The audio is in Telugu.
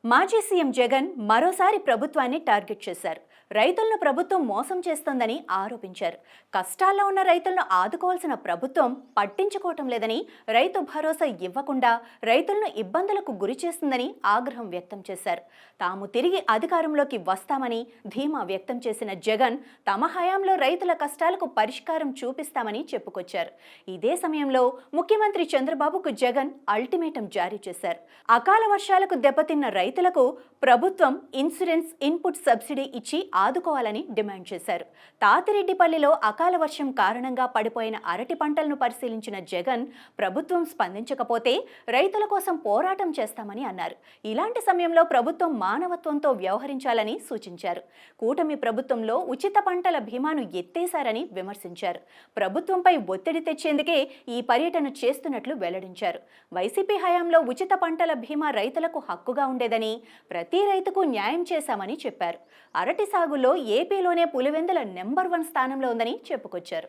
మాజీ సీఎం జగన్ మరోసారి ప్రభుత్వాన్ని టార్గెట్ చేశారు. రైతులను ప్రభుత్వం మోసం చేస్తోందని ఆరోపించారు. కష్టాల్లో ఉన్న రైతులను ఆదుకోవాల్సిన ప్రభుత్వం పట్టించుకోవటం లేదని, రైతు భరోసా ఇవ్వకుండా రైతులను ఇబ్బందులకు గురి చేస్తుందని ఆగ్రహం వ్యక్తం చేశారు. తాము తిరిగి అధికారంలోకి వస్తామని ధీమా వ్యక్తం చేసిన జగన్ తమ హయాంలో రైతుల కష్టాలకు పరిష్కారం చూపిస్తామని చెప్పుకొచ్చారు. ఇదే సమయంలో ముఖ్యమంత్రి చంద్రబాబుకు జగన్ అల్టిమేటం జారీ చేశారు. అకాల వర్షాలకు దెబ్బతిన్న రైతులకు ప్రభుత్వం ఇన్సూరెన్స్ ఇన్పుట్ సబ్సిడీ ఇచ్చి ఆదుకోవాలని డిమాండ్ చేశారు. తాతిరెడ్డిపల్లిలో అకాల వర్షం కారణంగా పడిపోయిన అరటి పంటలను పరిశీలించిన జగన్ ప్రభుత్వం స్పందించకపోతే రైతుల కోసం పోరాటం చేస్తామని అన్నారు. ఇలాంటి సమయంలో ప్రభుత్వం మానవత్వంతో వ్యవహరించాలని సూచించారు. కూటమి ప్రభుత్వంలో ఉచిత పంటల బీమాను ఎత్తేశారని విమర్శించారు. ప్రభుత్వంపై ఒత్తిడి తెచ్చేందుకే ఈ పర్యటన చేస్తున్నట్లు వెల్లడించారు. వైసీపీ హయాంలో ఉచిత పంటల బీమా రైతులకు హక్కుగా ఉండేదని, ప్రతి రైతుకు న్యాయం చేశామని చెప్పారు. అరటి సాగులో ఏపీలోనే పులివెందుల నెంబర్ 1 స్థానంలో ఉందని చెప్పుకొచ్చారు.